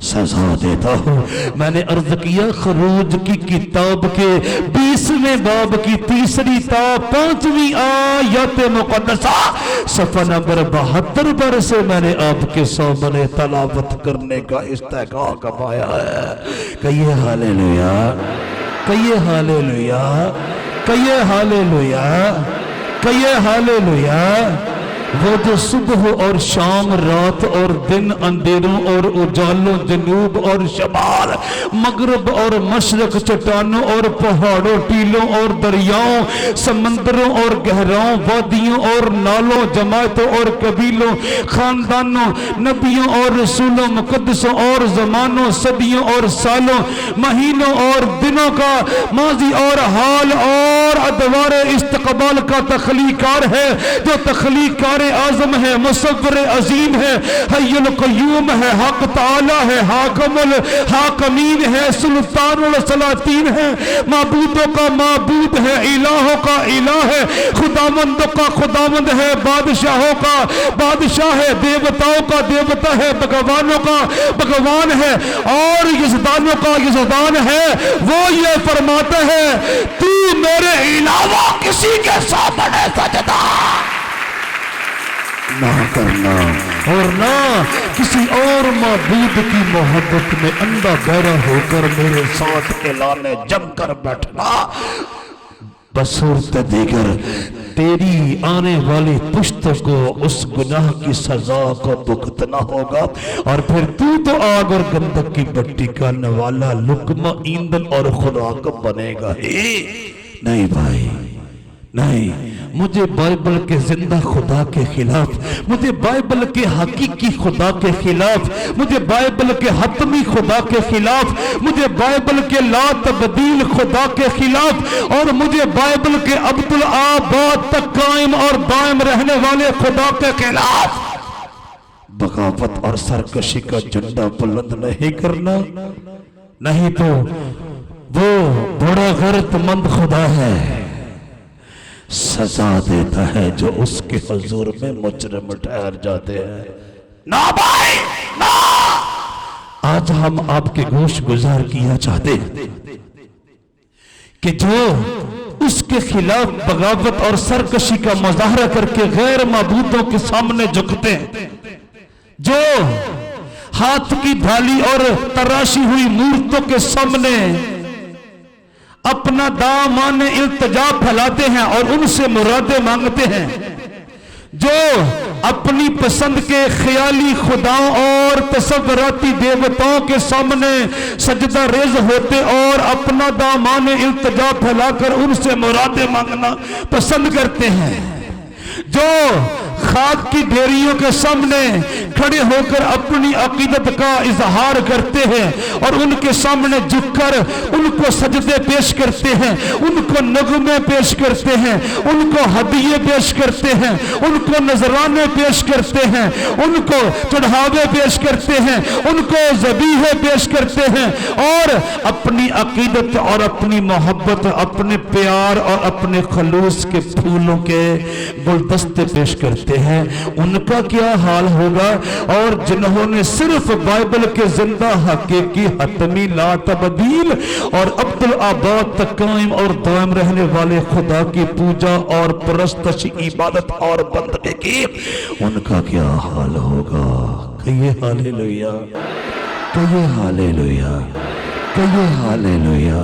سزا دیتا ہوں۔ میں نے عرض کیا خروج کی کتاب کے 20ویں باب کی 3 تا 5ویں آیت مقدسہ صفحہ نمبر 72 پر سے میں نے آپ کے سامنے تلاوت کرنے کا استحقاق پایا ہے۔ کہیے ہاللیلویا، کہیے ہاللیلویا، کہیے ہاللیلویا، کہیے ہاللیلویا۔ وہ جو صبح اور شام، رات اور دن، اندھیروں اور اجالوں، جنوب اور شمال، مغرب اور مشرق، چٹانوں اور پہاڑوں، ٹیلوں اور دریاؤں، سمندروں اور گہراؤں، وادیوں اور نالوں، جماعتوں اور قبیلوں، خاندانوں، نبیوں اور رسولوں، مقدسوں اور زمانوں، صدیوں اور سالوں، مہینوں اور دنوں کا، ماضی اور حال اور ادوار استقبال کا تخلیق کار ہے، جو تخلیق کار اعظم ہے، مصور عظیم ہے، حی القیوم ہے، حق تعالی ہے، حاکم الحاکمین ہے، سلطان السلاطین ہے، معبودوں کا معبود ہے، الہوں کا الہ ہے، خداوندوں کا خداوند ہے، بادشاہوں کا بادشاہ ہے، دیوتاؤں کا دیوتا ہے، بھگوانوں کا بھگوان ہے اور یزدانوں کا یزدان ہے۔ وہ یہ فرماتا ہے تو میرے علاوہ کسی کے سامنے سجدہ نہ کرنا اور نہ کسی اور معبود کی محبت میں اندھا بہرا ہو کر میرے ساتھ کلانے جم کر بیٹھنا، بصورت دیگر تیری آنے والی پشت کو اس گناہ کی سزا کو بھگتنا ہوگا، اور پھر تو آگ اور گندک کی بٹی کا نوالا، لقمہ ایندھن اور خوراک بنے گا ہی نہیں بھائی، نہیں۔ مجھے بائبل کے زندہ خدا کے خلاف، مجھے بائبل کے حقیقی خدا کے خلاف، مجھے بائبل کے حتمی خدا کے خلاف، مجھے بائبل کے لا تبدیل خدا کے خلاف، اور مجھے بائبل کے عبدالآباد تک قائم اور دائم رہنے والے خدا کے خلاف بغاوت اور سرکشی کا جھنڈا بلند نہیں کرنا، نہیں تو وہ بڑا غیرت مند خدا ہے، سزا دیتا ہے جو اس کے حضور میں مجرم ٹھہر جاتے ہیں۔ نہ بھائی نہ، آج ہم آپ کے گوش گزار کیا چاہتے ہیں کہ جو اس کے خلاف بغاوت اور سرکشی کا مظاہرہ کر کے غیر معبودوں کے سامنے جھکتے ہیں، جو ہاتھ کی بھالی اور تراشی ہوئی مورتوں کے سامنے اپنا دامان التجا پھیلاتے ہیں اور ان سے مرادیں مانگتے ہیں، جو اپنی پسند کے خیالی خداؤں اور تصوراتی دیوتاؤں کے سامنے سجدہ ریز ہوتے اور اپنا دامان التجا پھیلا کر ان سے مرادیں مانگنا پسند کرتے ہیں، جو خاک کی ڈھیریوں کے سامنے کھڑے ہو کر اپنی عقیدت کا اظہار کرتے ہیں اور ان کے سامنے جھک کر ان کو سجدے پیش کرتے ہیں، ان کو نغمے پیش کرتے ہیں، ان کو ہدیے پیش کرتے ہیں، ان کو نذرانے پیش کرتے ہیں، ان کو چڑھاوے پیش کرتے ہیں، ان کو ذبیحے پیش کرتے ہیں، اور اپنی عقیدت اور اپنی محبت، اپنے پیار اور اپنے خلوص کے پھولوں کے گلدستے پیش کرتے ہیں۔ ان کا کیا حال ہوگا؟ اور جنہوں نے صرف بائبل کے زندہ حقیقی حتمی لا تبدیل اور عبدالآباد تک قائم اور دائم رہنے والے خدا کی پوجا اور پرستش، عبادت اور بندگی کی، ان کا کیا حال ہوگا؟ کہیے ہاللیلویا، کہیے ہاللیلویا، کہیے ہاللیلویا،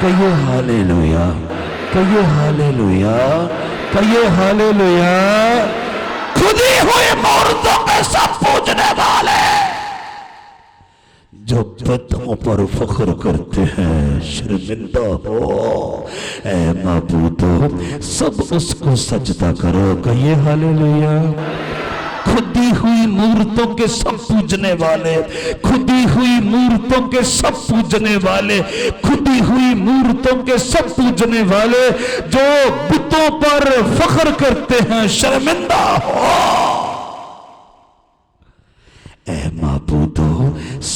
کہیے ہاللیلویا، کہیے ہاللیلویا، کہیے ہاللیلویا۔ کھدی ہوئی مورتوں کے سب پوجنے والے جو بدھوں پر فخر کرتے ہیں شرمندہ ہو، اے معبودو سب اس کو سجدہ کرو، کہیے ہاللیلویا۔ کھدی ہوئی مورتوں کے سب پوجنے والے، کھدی ہوئی مورتوں کے سب پوجنے والے، کھدی ہوئی مورتوں کے سب پوجنے والے جو بتوں پر فخر کرتے ہیں شرمندہ ہو، اے معبودو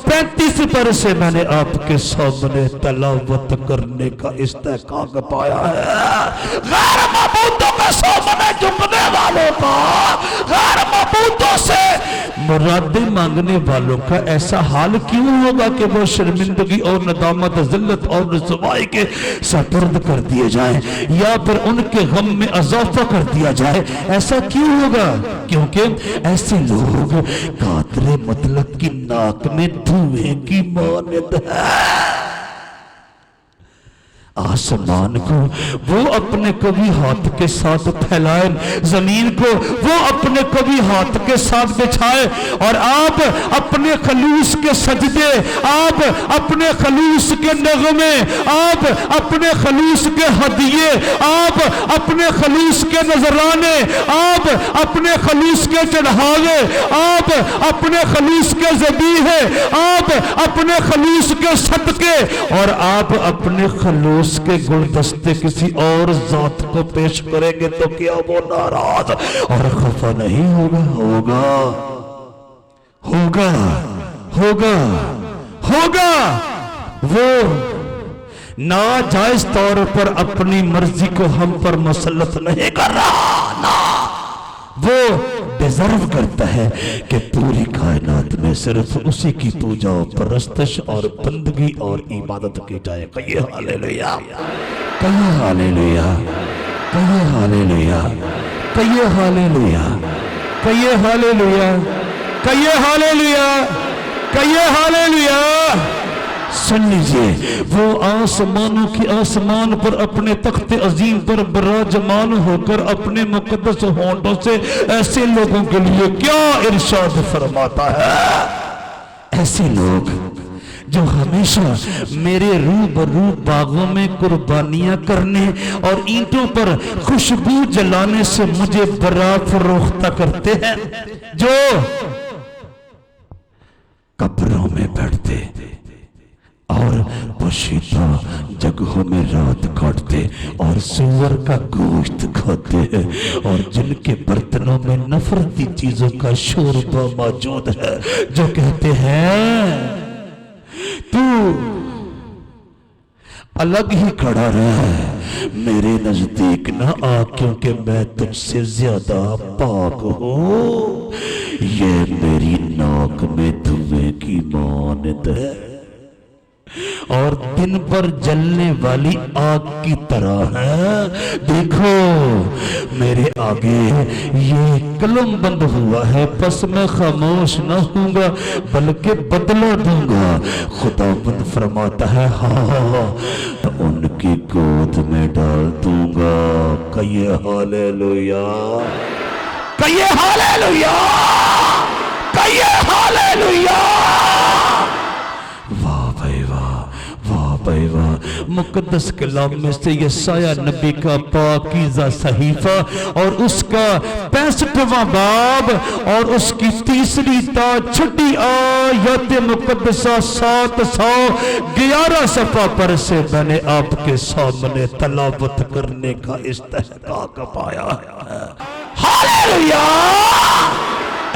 1935 پر سے میں نے آپ کے سامنے تلاوت کرنے کا استحقاق پایا ہے۔ غیر معبودوں کے سامنے جھکنے والوں کا، غیر معبودوں سے مرادیں مانگنے والوں کا ایسا حال کیوں ہوگا کہ وہ شرمندگی اور ندامت، ذلت اور رسوائی کے سپرد کر دیے جائیں، یا پھر ان کے غم میں اضافہ کر دیا جائے؟ ایسا کیوں ہوگا؟ کیونکہ ایسے لوگ قادر مطلق کی ناک میں دھوئیں کی مانند ہے۔ آسمان کو وہ اپنے کبھی ہاتھ کے ساتھ پھیلائے، زمین کو وہ اپنے کبھی ہاتھ کے ساتھ بچھائے، اور آپ اپنے خلوص کے سجدے، آپ اپنے خلوص کے نغمے، آپ اپنے خلوص کے ہدیے، آپ اپنے خلوص کے نذرانے، آپ اپنے خلوص کے چڑھاوے، آپ اپنے خلوص کے ذبیحے، آپ اپنے خلوص کے صدقے، اور آپ اپنے خلوص کے گلدستے کسی اور ذات کو پیش کریں گے تو کیا وہ ناراض اور خفا نہیں ہوگا؟ ہوگا ہوگا ہوگا ہوگا۔ وہ ناجائز طور پر اپنی مرضی کو ہم پر مسلط نہیں کر رہا، نا، وہ ڈیزرو کرتا ہے کہ پوری کائنات میں صرف اسی کی پوجا و پرستش اور بندگی اور عبادت کی جائے۔ کہیے ہاللیلویا، کہیے ہاللیلویا، کہیے ہاللیلویا، کہیے ہاللیلویا، کہیے ہاللیلویا، کہیے ہاللیلویا، کہیے ہاللیلویا۔ سن لیجئے، وہ آسمانوں کی آسمان پر اپنے تخت عظیم پر براجمان ہو کر اپنے مقدس ہونٹوں سے ایسے لوگوں کے لیے کیا ارشاد فرماتا ہے؟ ایسے لوگ جو ہمیشہ میرے روبرو باغوں میں قربانیاں کرنے اور اینٹوں پر خوشبو جلانے سے مجھے برا فروختہ کرتے ہیں، جو قبروں میں بیٹھتے اور پوشیدہ جگہوں میں رات کاٹتے اور سور کا گوشت کھاتے ہیں، اور جن کے برتنوں میں نفرتی چیزوں کا شوربہ موجود ہے، جو کہتے ہیں تو الگ ہی کھڑا رہے، میرے نزدیک نہ آ، کیونکہ میں تجھ سے زیادہ پاک ہوں۔ یہ میری ناک میں دھوئیں کی مانند ہے اور دن پر جلنے والی آگ کی طرح ہے۔ دیکھو میرے آگے یہ قلم بند ہوا ہے، پس میں خاموش نہ ہوں گا بلکہ بدلہ دوں گا۔ خداوند فرماتا ہے، ہاں ان کی گود میں ڈال دوں گا۔ کہیے ہاللیلویا، کہیے ہاللیلویا، کہیے ہاللیلویا۔ مقدس کلام میں سے یسایہ نبی کا پاکیزہ صحیفہ اور اس کا 65واں باب اور اس کی 3 تا 6 آیت مقدسہ 711 صفحہ پر سے میں نے آپ کے سامنے تلاوت کرنے کا استحقاق پایا ہے۔ ہاللیلویا۔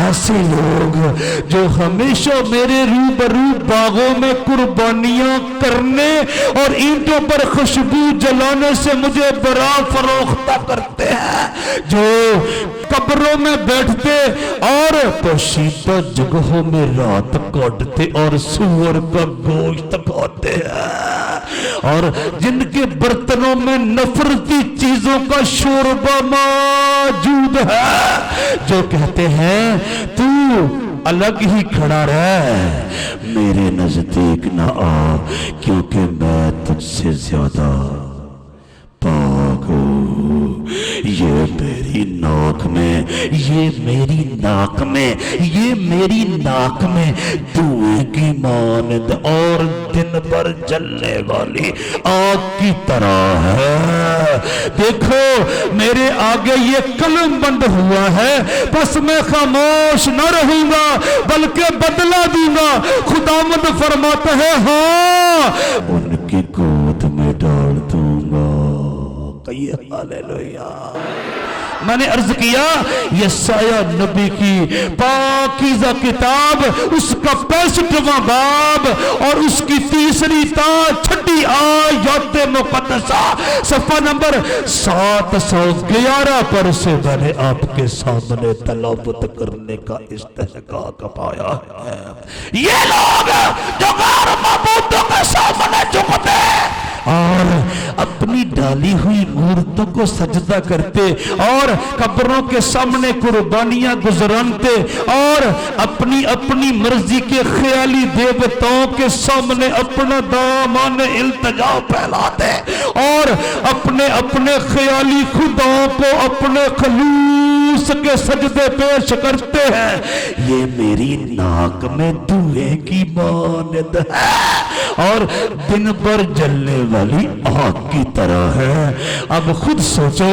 ایسے لوگ جو ہمیشہ میرے روبرو باغوں میں قربانیاں کرنے اور اینٹوں پر خوشبو جلانے سے مجھے برا فروختہ کرتے ہیں، جو قبروں میں بیٹھتے اور پوشیدہ جگہوں میں رات کاٹتے اور سور کا گوشت کھاتے ہیں، اور جن کے برتنوں میں نفرتی چیزوں کا شوربہ موجود ہے، جو کہتے ہیں تو الگ ہی کھڑا رہ، میرے نزدیک نہ آ، کیونکہ میں تجھ سے زیادہ پاک ہوں۔ یہ میری ناک میں، یہ میری ناک میں، یہ میری ناک میں دھوئیں کی مانند اور دن پر جلنے والی آگ کی طرح ہے۔ دیکھو میرے آگے یہ قلم بند ہوا ہے، بس میں خاموش نہ رہوں گا بلکہ بدلہ دوں گا۔ خداوند فرماتا ہے، ہاں ان کی گود میں ڈال دوں گا۔ کہیے ہاللیلویا، میں نے عرض کیا یہ سایہ نبی کی پاکیزہ کتاب، اس کا 65واں باب اور اس کی 3 تا 6 آیات مقدسہ صفحہ نمبر 711 پر سے میں نے آپ کے سامنے تلاوت کرنے کا استحقاق پایا ہے۔ یہ لوگ جو غیر معبودوں کے سامنے جھکتے اور اپنی ڈالی ہوئی مورتوں کو سجدہ کرتے اور قبروں کے سامنے قربانیاں گزرانتے اور اپنی اپنی مرضی کے خیالی دیوتاؤں کے سامنے اپنا دامان التجا پھیلاتے اور اپنے اپنے خیالی خداؤں کو اپنے خلوص کے سجدے پیش کرتے ہیں، یہ میری ناک میں دھوئے کی مانند ہے اور دن بھر جلنے والی آگ کی طرح ہے۔ اب خود سوچو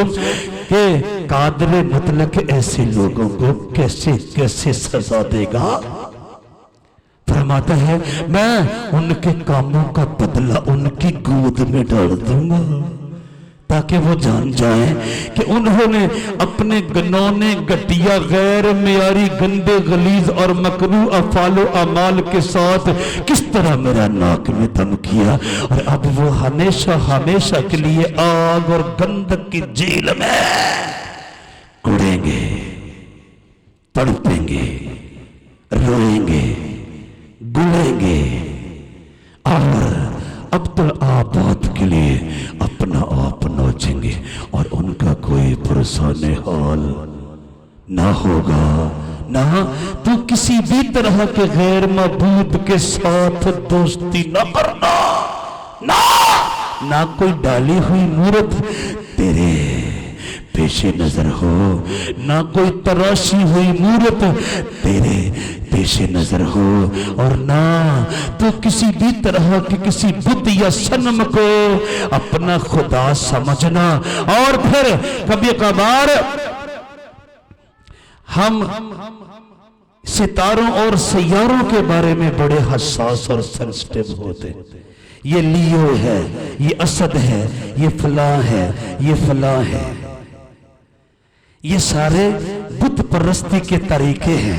کہ قادر مطلق ایسے لوگوں کو کیسے کیسے سزا دے گا۔ فرماتا ہے میں ان کے کاموں کا بدلہ ان کی گود میں ڈال دوں گا تاکہ وہ جان جائیں کہ انہوں نے اپنے گنونے گھٹیا غیر معیاری گندے غلیظ اور مکروہ افعال و اعمال کے ساتھ کس طرح میرا ناک میں دم کیا، اور اب وہ ہمیشہ ہمیشہ کے لیے آگ اور گندک کی جیل میں کوڑیں گے، تڑپیں گے، روئیں گے، گلیں گے اور عبدالآباد کے لیے اپنا آپ نوچیں گے اور ان کا کوئی پرسان حال نہ ہوگا۔ نہ تو کسی بھی طرح کے غیر معبود کے ساتھ دوستی نہ کرنا، نہ کوئی ڈالی ہوئی مورت تیرے پیش نظر ہو، نہ کوئی تراشی ہوئی مورت تیرے پیش نظر ہو، اور نہ تو کسی بھی طرح کے کسی بت یا صنم کو اپنا خدا سمجھنا۔ اور پھر کبھی کبھار ہم ستاروں اور سیاروں کے بارے میں بڑے حساس اور سینسٹیو ہوتے، یہ لیو ہے، یہ اسد ہے، یہ فلاں ہے، یہ فلاں ہے، یہ سارے بت پرستی کے طریقے ہیں۔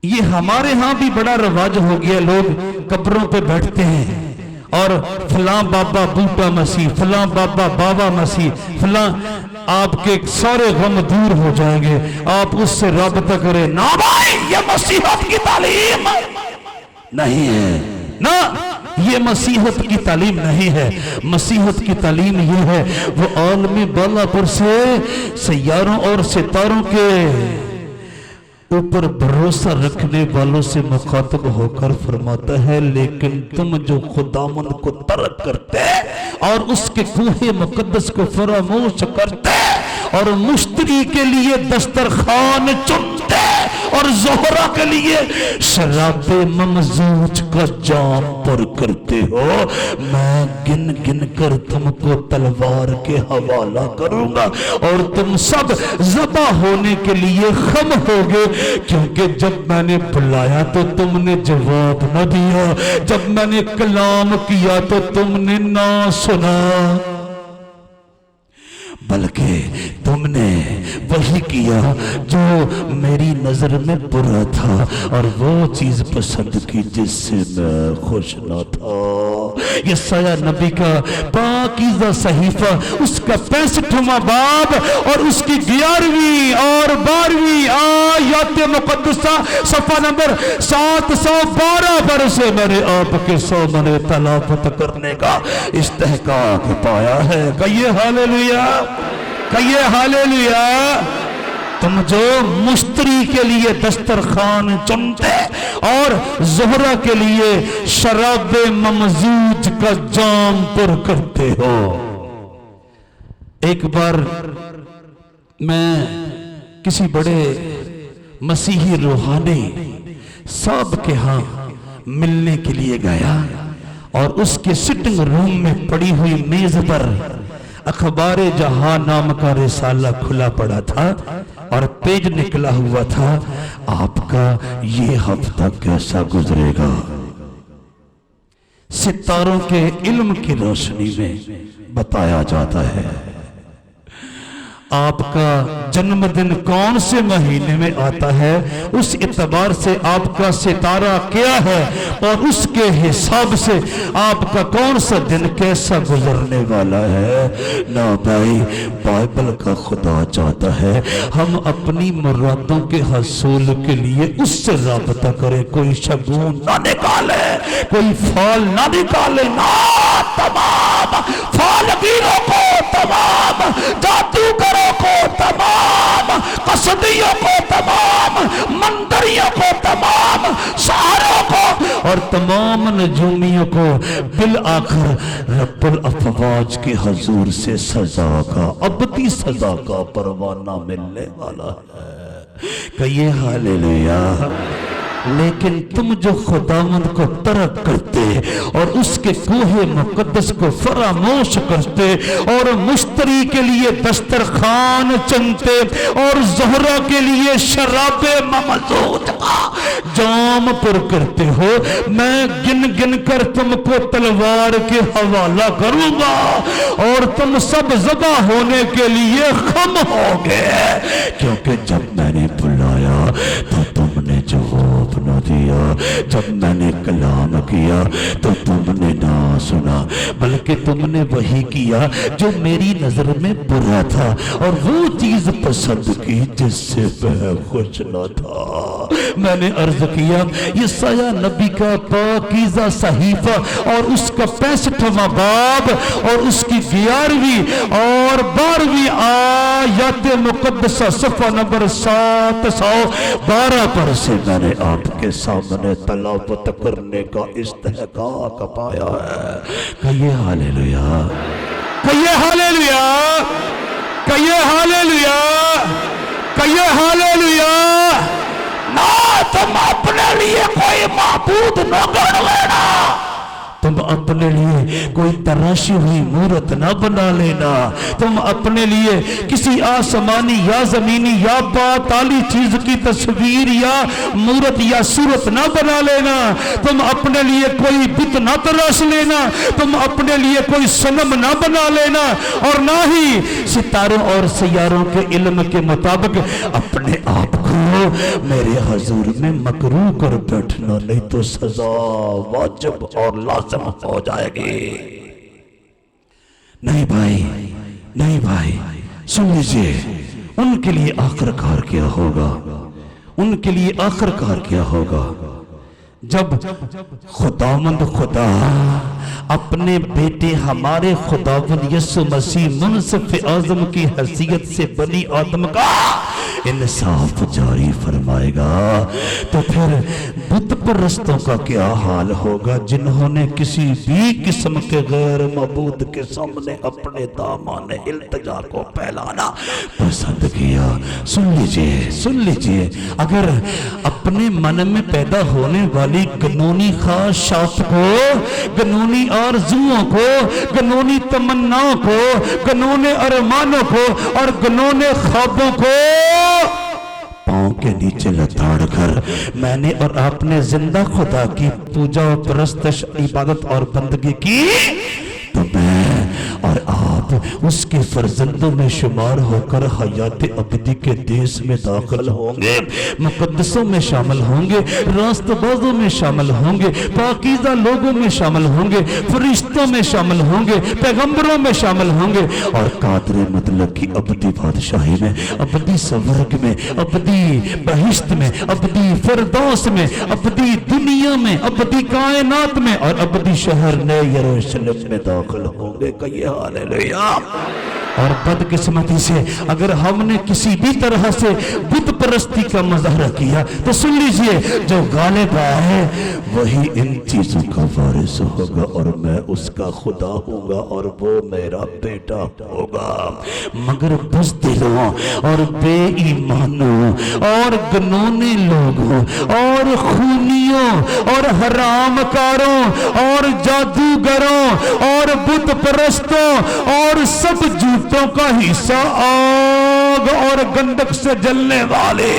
یہ ہمارے ہاں بھی بڑا رواج ہو گیا، لوگ قبروں پہ بیٹھتے ہیں اور فلاں بابا بوٹا مسیح، فلاں بابا بابا مسیح، فلاں آپ کے سارے غم دور ہو جائیں گے، آپ اس سے رابطہ کریں۔ نہ بھائی، یہ مسیحت کی تعلیم نہیں ہے، نہ یہ مسیحت کی تعلیم نہیں ہے۔ مسیحت کی تعلیم یہ ہے، وہ عالم بالا پر سے سیاروں اور ستاروں کے اوپر بھروسہ رکھنے والوں سے مخاطب ہو کر فرماتا ہے لیکن تم جو خداوند کو ترک کرتے اور اس کے کوہ مقدس کو فراموش کرتے اور مشتری کے لیے دسترخوان چنتے اور زہرہ کے لیے شراب ممزوج کا جام پر کرتے ہو، میں گن گن کر تم کو تلوار کے حوالہ کروں گا اور تم سب ذبح ہونے کے لیے خم ہوگے، کیونکہ جب میں نے بلایا تو تم نے جواب نہ دیا، جب میں نے کلام کیا تو تم نے نہ سنا، بلکہ تم نے وہی کیا جو میری نظر میں برا تھا اور وہ چیز پسند کی جس سے میں خوش نہ تھا۔ یہ سایہ نبی کا پاکیزہ صحیفہ، اس کا 65واں باب اور اس کی 11ویں اور 12ویں آیات مقدسہ صفحہ نمبر 712 پر سے میں نے آپ کے سامنے تلاوت کرنے کا استحقاق پایا ہے۔ کہیے ہاللیلویا، کہیے ہاللیلویا۔ تم جو مشتری کے لیے دسترخوان چنتے اور زہرہ کے لیے شراب ممزوج کا جام پر کرتے ہو۔ ایک بار میں کسی بڑے مسیحی روحانی صاحب کے ہاں ملنے کے لیے گیا اور اس کے سٹنگ روم میں پڑی ہوئی میز پر اخبار جہاں نام کا رسالہ کھلا پڑا تھا اور پیج نکلا ہوا تھا، آپ کا یہ ہفتہ کیسا گزرے گا؟ ستاروں کے علم کی روشنی میں بتایا جاتا ہے۔ آپ کا جنم دن کون سے مہینے میں آتا ہے، اس اعتبار سے آپ کا ستارہ کیا ہے، اور اس کے حساب سے آپ کا کون سا دن کیسا گزرنے والا ہے۔ نہ بھائی، بائبل کا خدا چاہتا ہے ہم اپنی مرادوں کے حصول کے لیے اس سے رابطہ کریں، کوئی شگون نہ نکالے، کوئی فال نہ نکالے، نہ تمام فالگیروں کو، تمام جادوگروں کو، تمام قصدیوں کو، تمام مندریوں کو، تمام سحروں کو اور تمام نجومیوں کو بالآخر رب الافواج کے حضور سے سزا کا، ابدی سزا کا پروانہ ملنے والا ہے۔ کہیے ہاللیلویا۔ لیکن تم جو خداوند کو ترک کرتے اور اس کے کوہ مقدس کو فراموش کرتے اور مشتری کے لیے دسترخوان چنتے اور زہرہ کے لیے شراب ممزوج کا جام پر کرتے ہو، میں گن گن کر تم کو تلوار کے حوالہ کروں گا اور تم سب ذبح ہونے کے لیے خم ہوگے، کیونکہ جب میں نے بلایا تو تم نے جواب نہ دیا، جب میں نے کلام کیا تو تم نے نہ سنا، بلکہ تم نے وہی کیا جو میری نظر میں برا تھا اور وہ چیز پسند کی جس سے میں خوش نہ تھا۔ میں نے عرض کیا یسایہ نبی کا پاکیزہ صحیفہ اور اس کا 65واں باب اور اس کی 11ویں اور 12ویں آیات مقدسہ صفحہ نمبر 712 پر سے میں نے آپ کے سامنے تلاوت کرنے کا استحقاق پایا ہے۔ کہیے ہاللیلویا، کہیے ہاللیلویا، کہیے ہاللیلویا، کہیے ہاللیلویا۔ نہ تم اپنے لیے کوئی معبود نہ گڑھ لینا، تم اپنے لیے کوئی تراشی ہوئی مورت نہ بنا لینا، تم اپنے لیے کسی آسمانی یا زمینی یا پاتالی چیز کی تصویر یا مورت یا صورت نہ بنا لینا، تم اپنے لیے کوئی بت نہ تراش لینا، تم اپنے لیے کوئی صنم نہ بنا لینا، اور نہ ہی ستاروں اور سیاروں کے علم کے مطابق اپنے آپ کو میرے حضور میں مکروہ کر بیٹھنا، نہیں تو سزا واجب اور لازم ہو جائے گی۔ نہیں بھائی، نہیں بھائی، سن لیجئے، ان کے لیے آخر کار کیا ہوگا، ان کے لیے آخر کار کیا ہوگا جب خداوند خدا اپنے بیٹے ہمارے خداوند یسوع مسیح منصف اعظم کی حیثیت سے بنی آدم کا انصاف جاری فرمائے گا، تو پھر بت پرستوں کا کیا حال ہوگا جنہوں نے کسی بھی قسم کے غیر معبود کے سامنے اپنے دامان التجا کو پھیلانا پسند کیا۔ سن لیجئے، سن لیجئے، اگر اپنے من میں پیدا ہونے والی گنونی خواہشات کو، گنونی آرزوؤں کو، گنونی تمناؤں کو، گنونے ارمانوں کو اور گنونے خوابوں کو پاؤں کے نیچے لتاڑ کر میں نے اور آپ نے زندہ خدا کی پوجا و پرستش، عبادت اور بندگی کی، تو میں اور آپ اس کے فرزندوں میں شمار ہو کر حیات ابدی کے دیس میں داخل ہوں گے، مقدسوں میں شامل ہوں گے، راست بازوں میں شامل ہوں گے، پاکیزہ لوگوں میں شامل ہوں گے، فرشتوں میں شامل ہوں گے، پیغمبروں میں شامل ہوں گے، اور قادر مطلق کی ابدی بادشاہی میں، ابدی سورگ میں، ابدی بہشت میں، ابدی فردوس میں، ابدی دنیا میں، ابدی کائنات میں اور ابدی شہر نئے یروشلم میں داخل ہوں گے۔ کہیے ہاللیلویا۔ اور بدقسمتی سے اگر ہم نے کسی بھی طرح سے بت پرستی کا مظاہرہ کیا تو سن لیجئے، جو غالب ہے وہی ان چیزوں کا وارث ہوگا اور میں اس کا خدا ہوں گا اور وہ میرا بیٹا ہوگا۔ مگر بزدلوں اور بے ایمانوں اور گنونے لوگوں اور خونیوں اور حرام کاروں اور جادوگروں اور بت پرستوں اور سب جھوٹوں کا حصہ آگ اور گندک سے جلنے والے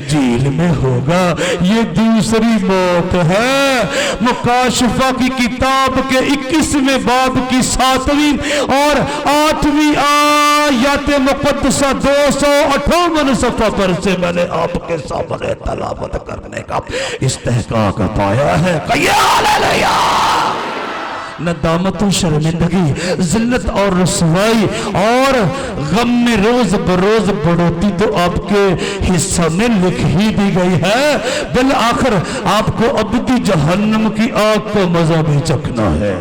جیل میں ہوگا. یہ دوسری موت ہے. مکاشفہ کی کتاب کے 21ویں باب کی 7ویں اور 8ویں آیات مقدسہ 258 صفحہ پر سے میں نے آپ کے سامنے تلاوت کرنے کا استحقاق پایا ہے. کہیے ہاللیلویا. ندامت و شرمندگی، ذلت اور رسوائی اور غم میں روز بروز بڑھوتی تو آپ کے حصہ میں لکھ ہی دی گئی ہے. بالآخر آپ کو ابدی جہنم کی آگ کو مزہ بھی چکھنا ہے.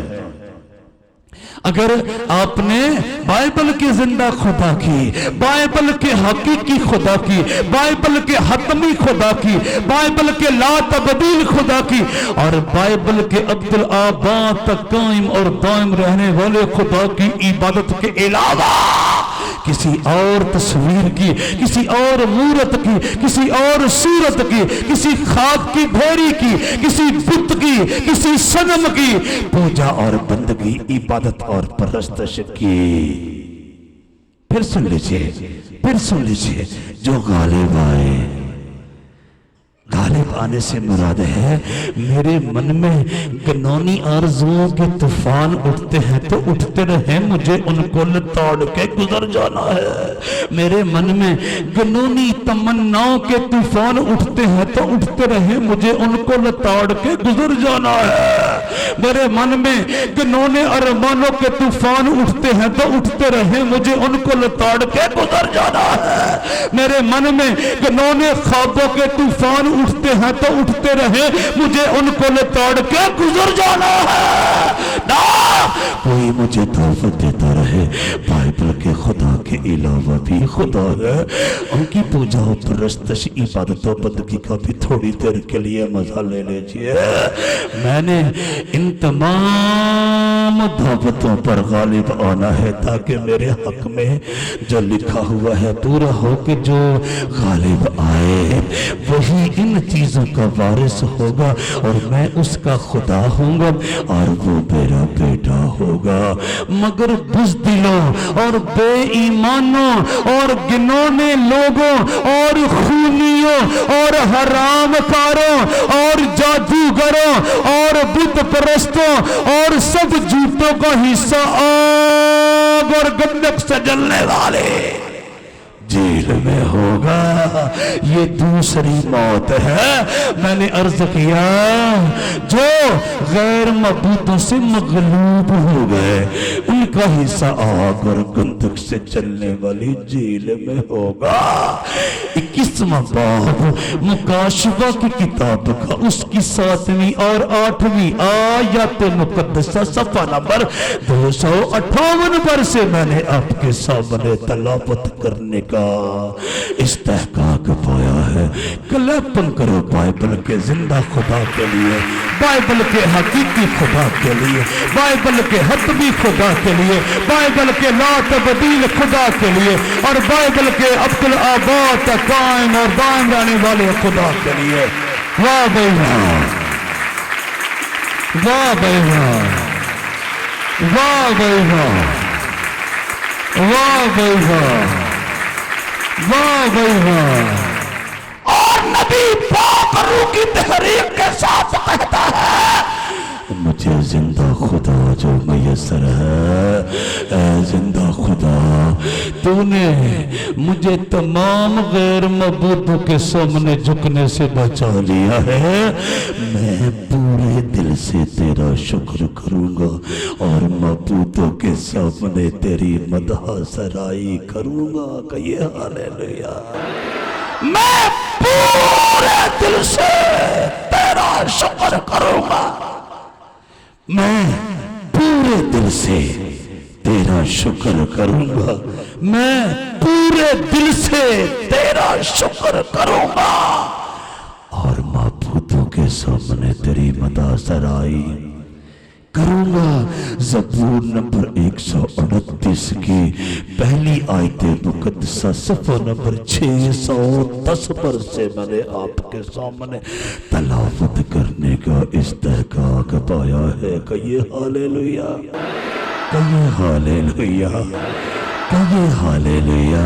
اگر آپ نے بائبل کی زندہ خدا کی، بائبل کے حقیقی خدا کی، بائبل کے حتمی خدا کی، بائبل کے لا تبدیل خدا کی اور بائبل کے عبدالآباد تک قائم اور دائم رہنے والے خدا کی عبادت کے علاوہ کسی اور تصویر کی، کسی اور مورت کی، کسی اور صورت کی، کسی خاک کی بھیڑی کی، کسی بت کی، کسی صنم کی پوجا اور بندگی، عبادت اور پرستش کی. پھر سن لیجئے جو غالب آئے. غالب آنے سے مراد ہے میرے من میں گنونی آرزوؤں کے طوفان اٹھتے ہیں تو اٹھتے رہے، مجھے ان کو لتاڑ کے گزر جانا ہے. میرے من میں گنونی تمناؤں کے طوفان اٹھتے ہیں تو اٹھتے رہے، مجھے ان کو لتاڑ کے گزر جانا ہے. میرے من میں گنونے ارمانوں کے طوفان اٹھتے ہیں تو اٹھتے رہے، مجھے ان کو لتاڑ کے گزر جانا ہے. میرے من میں گنونے خوابوں کے طوفان اٹھتے ہیں تو اٹھتے رہے، مجھے ان کو لتاڑ کے گزر جانا ہے. نہ کوئی مجھے دعوت دیتا رہے بائبل کے خدا کے علاوہ بھی خدا ہے. ان کی پوجا و پرستش، عبادت و بندگی کا بھی تھوڑی دیر کے لیے مزہ لے لیجئے. میں نے ان تمام دعوتوں پر غالب آنا ہے تاکہ میرے حق میں جو لکھا ہوا ہے پورا ہو کہ جو غالب آئے وہی ان چیزوں کا وارث ہوگا اور میں اس کا خدا ہوں گا اور وہ میرا بیٹا ہوگا. مگر بزدلوں اور بے ایمانوں اور گنونے لوگوں اور خونیوں اور حرام کاروں اور جادوگروں اور بت پرستوں اور سب جھوٹوں کا حصہ آگ اور گندک سے جلنے والے جیل میں ہوگا. یہ دوسری موت ہے. میں نے عرض کیا جو غیر معبودوں سے مغلوب ہو گئے ان کا حصہ آگ اور گندک سے چلنے والی جیل میں ہوگا. 21واں باب مکاشفہ کی کتاب کا اس کی 7ویں اور 8ویں آیات مقدسہ صفحہ نمبر 258 پر سے میں نے آپ کے سامنے تلاوت کرنے کا استحقاق پایا ہے. کلیپن کرو بائبل کے زندہ خدا کے لیے، بائبل کے حقیقی خدا کے لیے، بائبل کے حتمی خدا کے لیے، بائبل کے لا تبدیل خدا کے لیے اور بائبل کے عبدالآباد تک قائم اور دائم رہنے والے خدا کے لیے. واہ بھائی واہ، واہ بھائی واہ، واہ بھائی واہ، واہ بھائی واہ، واہ بھائی واہ. اور نبی پاک روح کی تحریک کے ساتھ کہتا ہے مجھے زندہ خدا جو میسر ہے، اے زندہ خدا تو نے مجھے تمام غیر معبودوں کے سامنے جھکنے سے بچا لیا ہے. میں پورے دل سے تیرا شکر کروں گا اور معبودوں کے سامنے تیری مدح سرائی کروں گا. کہیے ہاللیلویا. میں پورے دل سے تیرا شکر کروں گا، میں پورے دل سے تیرا شکر کروں گا، میں پورے دل سے تیرا شکر کروں گا اور معبودوں کے سامنے تیری مدح سرائی کروں گا. زبور نمبر 138 کی پہلی آیت مقدسہ صفحہ نمبر 610 پر سے میں نے آپ کے سامنے تلاوت کرنے کا استحقاق پایا ہے. کہیے ہاللیلویا، کہیے ہاللیلویا، کہیے ہاللیلویا.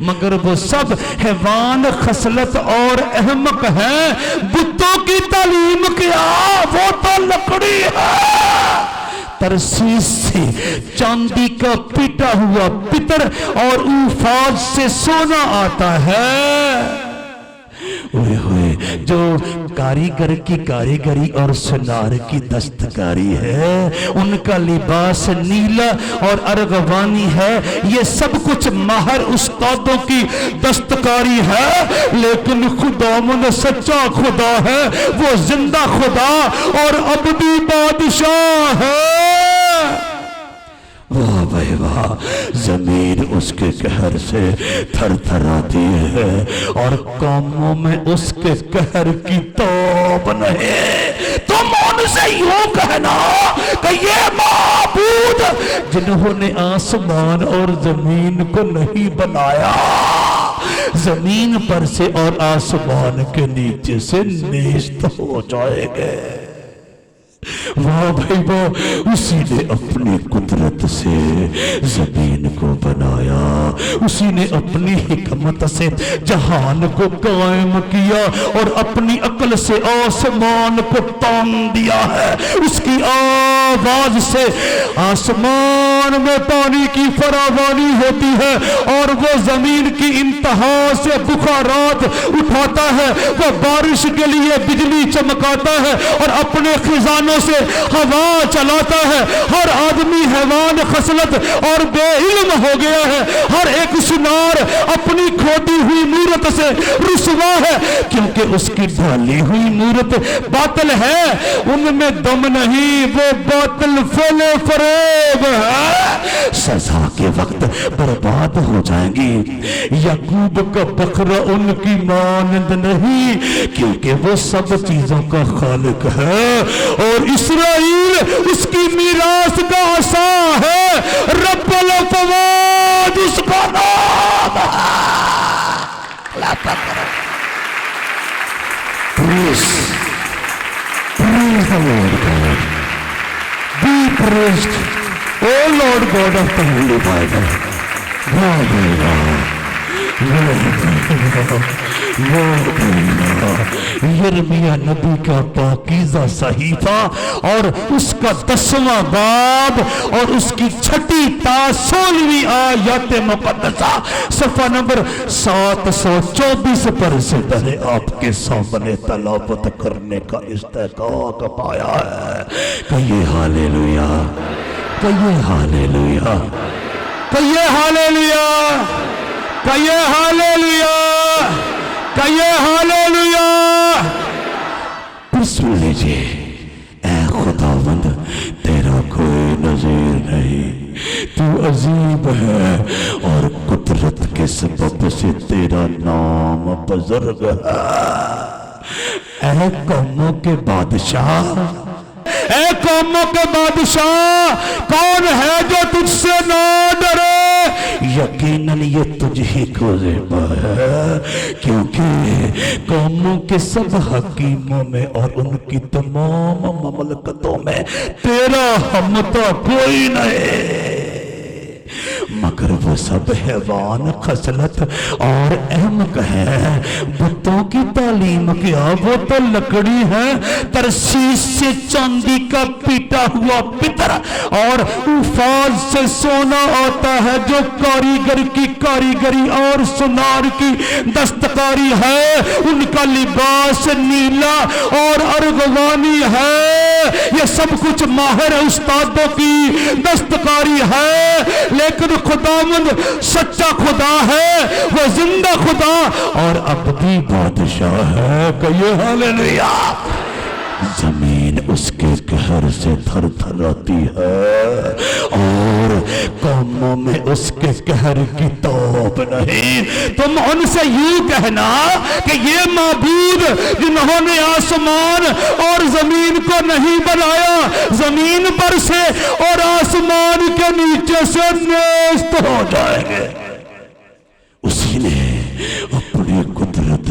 مگر وہ سب حیوان خصلت اور احمق ہیں. بتوں کی تعلیم کیا؟ وہ تو لکڑی ہے. ترسیس سے چاندی کا پیٹا ہوا پتر اور اوفاز سے سونا آتا ہے. اوئے ہوئے جو کاریگر کی کاریگری اور سنار کی دستکاری ہے، ان کا لباس نیلا اور ارغوانی ہے. یہ سب کچھ ماہر استادوں کی دستکاری ہے، لیکن خداوند سچا خدا ہے. وہ زندہ خدا اور ابدی بادشاہ ہے. واہ بھائی واہ. زمین اس کے قہر سے تھر تھر آتی ہے اور قوموں میں اس کے قہر کی توب نہیں. تم ان سے یوں کہنا کہ یہ معبود جنہوں نے آسمان اور زمین کو نہیں بنایا، زمین پر سے اور آسمان کے نیچے سے نیست ہو جائے گے. واہ بھائی واہ. اسی نے اپنی قدرت سے زمین کو بنایا، اسی نے اپنی حکمت سے جہان کو قائم کیا اور اپنی عقل سے آسمان کو تان دیا ہے. اس کی آواز سے آسمان میں پانی کی فراوانی ہوتی ہے اور وہ زمین کی انتہا سے بخارات اٹھاتا ہے. وہ بارش کے لیے بجلی چمکاتا ہے اور اپنے خزانوں سے ہوا چلاتا ہے. ہر آدمی حیوان خصلت اور بے علم ہو گیا ہے. ہر ایک سنار اپنی کھوٹی ہوئی مورت سے رسوا ہے، کیونکہ اس کی ڈھالی ہوئی مورت باطل ہے. ان میں دم نہیں، وہ باطل فعل فریب ہے. سزا کے وقت برباد ہو جائیں گی. یعقوب کا بکرا ان کی مانند نہیں، کیونکہ وہ سب چیزوں کا خالق ہے اور اسرائیل اس کی میراث کا عصا ہے. رب الافواج اس کا نام ہے. Praise the Lord God. Be praised, O Lord God of the Holy Bible. یرمیہ نبی کا پاکیزہ صحیفہ اور اس کا 10واں باب اور اس کی 6 تا 16ویں آیت مقدسہ صفحہ نمبر 724 پر سے میں نے آپ کے سامنے تلاوت کرنے کا استحقاق پایا ہے. کہیے ہاللیلویا، کہیے ہاللیلویا، کہیے ہاللیلویا، کہیے ہاللیلویا، کہیے ہاللیلویا. سن لیجئے. اے خداوند تیرا کوئی نظیر نہیں، تو عظیم ہے اور قدرت کے سبب سے تیرا نام بزرگ ہے. اے قوموں کے بادشاہ، اے قوموں کے بادشاہ، کون ہے جو تجھ سے نہ ڈرے؟ یقیناً یہ تجھ ہی کو زیبا ہے، کیونکہ قوموں کے سب حکیموں میں اور ان کی تمام مملکتوں میں تیرا ہمتا کوئی نہیں. مگر وہ سب حیوان خصلت اور احمق ہیں. بتوں کی تعلیم کیا؟ وہ تو لکڑی ہے. ترسیس سے چاندی کا پیٹا ہوا پتر اور اوفاز سے سونا آتا ہے. جو کاریگر کی کاریگری اور سنار کی دستکاری ہے، ان کا لباس نیلا اور ارغوانی ہے. یہ سب کچھ ماہر استادوں کی دستکاری ہے، لیکن خداوند سچا خدا ہے. وہ زندہ خدا اور ابدی بادشاہ ہے. کہیے ہاللیلویا. زمین اس کے قہر سے تھر تھر آتی ہے اور قوموں میں اس کے قہر کی توب نہیں. تم ان سے یوں کہنا کہ یہ معبود جنہوں نے آسمان اور زمین کو نہیں بنایا، زمین پر سے اور آسمان کے نیچے سے نیست ہو جائیں گے. اسی نے اپنی قدرت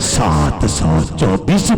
724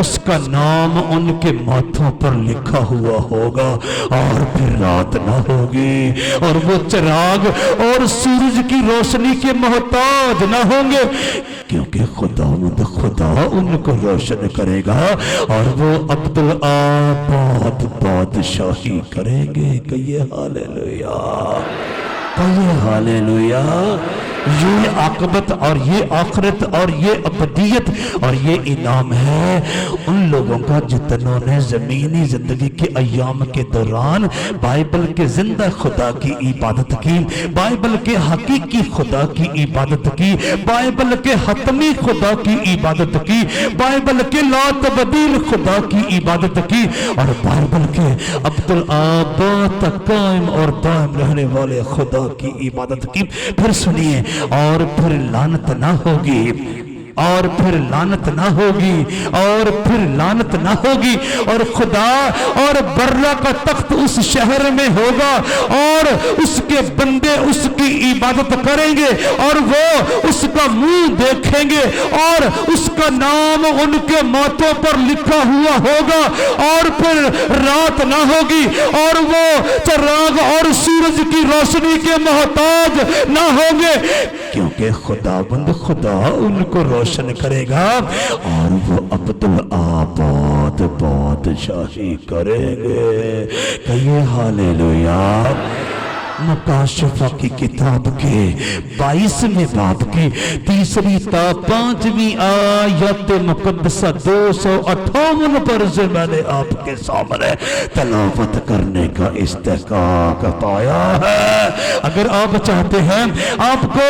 اس کا نام ان کے ماتھوں پر لکھا ہوا ہوگا، اور پھر رات نہ ہوگی، اور وہ چراغ اور سورج کی روشنی کے محتاج نہ ہوں گے، کیونکہ خداوند خدا ان کو روشن کرے گا، اور وہ عبدالآباد بادشاہی کریں گے۔ کہیے ہاللیلویا، کہیے ہاللیلویا۔ یہ عاقبت اور یہ آخرت اور یہ ابدیت اور یہ انعام ہے ان لوگوں کا جتنوں نے زمینی زندگی کے ایام کے دوران بائبل کے زندہ خدا کی عبادت کی، بائبل کے حقیقی خدا کی عبادت کی، بائبل کے حتمی خدا کی عبادت کی، بائبل کے لا تبدیل خدا کی عبادت کی، اور بائبل کے عبدالآباد تک قائم اور دائم رہنے والے خدا کی عبادت کی۔ پھر سنیے، اور پھر لعنت نہ ہوگی، اور پھر لعنت نہ ہوگی، اور پھر لعنت نہ ہوگی، اور خدا اور برہ کا تخت اس شہر میں ہوگا، اور اس کے بندے اس کی عبادت کریں گے، اور وہ اس کا منہ دیکھیں گے، اور اس کا نام ان کے ماتھوں پر لکھا ہوا ہوگا، اور پھر رات نہ ہوگی، اور وہ چراغ اور سورج کی روشنی کے محتاج نہ ہوں گے، کیونکہ خداوند خدا ان کو روشن کرے گا، اور وہ عبدالآباد بادشاہی کریں گے۔ کہیے ہاللیلویا۔ مکاشفہ کی کتاب کے 22ویں باب کی 3 تا 5 آیت مقدسہ 258 پر سے میں نے آپ کے سامنے تلاوت کرنے کا استحقاق پایا ہے۔ اگر آپ چاہتے ہیں آپ کو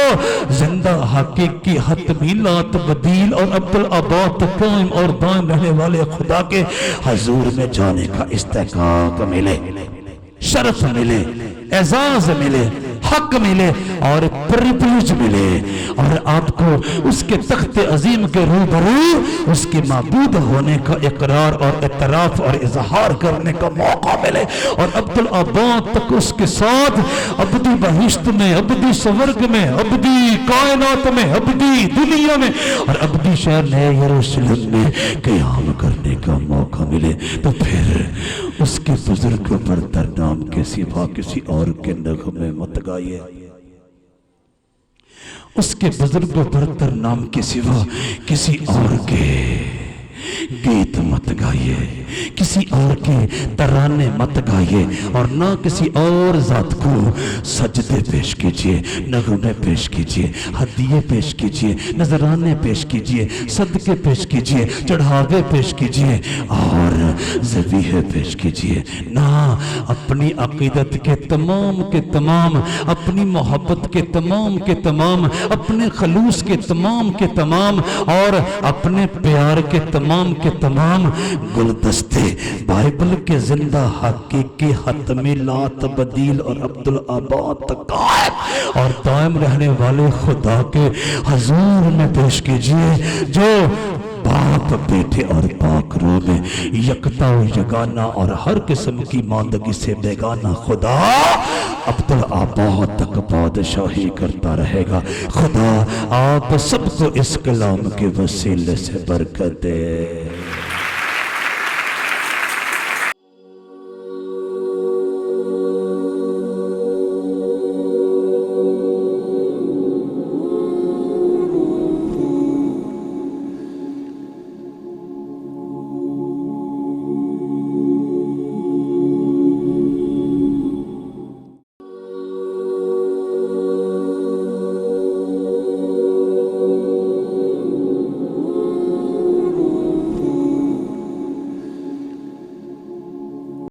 زندہ حقیقی حتمی لا تبدیل اور عبدالآباد قائم اور دائم رہنے والے خدا کے حضور میں جانے کا استحقاق ملے، شرف ملے، اعزاز ملے، حق ملے اور پریویلیج ملے، اور آپ کو اس کے تخت عظیم کے روبرو اس کے معبود ہونے کا اقرار اور اعتراف اور اظہار کرنے کا موقع ملے، اور عبدالآباد تک اس کے ساتھ ابدی بہشت میں، ابدی سورگ میں، ابدی کائنات میں، ابدی دنیا میں اور ابدی شہر نئے یروشلم میں قیام کرنے کا موقع ملے۔ تو پھر اس کے بزرگ برتر نام کے سوا کسی اور کے نغمے مت گائیے، اس کے بزرگ برتر نام کے سوا کسی اور کے گیت مت گائیے، کسی اور کے ترانے مت گائیے، اور نہ کسی اور ذات کو سجدے پیش کیجئے، نغمے پیش کیجئے، ہدیے پیش کیجئے، نذرانے پیش کیجئے، صدقے پیش کیجئے، چڑھاوے پیش کیجئے اور ذبیحے پیش کیجئے۔ نہ اپنی عقیدت کے تمام، اپنی محبت کے تمام، اپنے خلوص کے تمام اور اپنے پیار کے تمام گلدستے بائبل کے زندہ حقیقی حتمی لا تبدیل اور عبدالآباد تک قائم اور دائم رہنے والے خدا کے حضور میں پیش کیجئے، جو باپ، بیٹے اور پاک روح میں یکتا و یگانا اور ہر قسم کی ماندگی سے بیگانہ خدا عبدالآباد تک بادشاہی کرتا رہے گا۔ خدا آپ سب کو اس کلام کے وسیلے سے برکت دے۔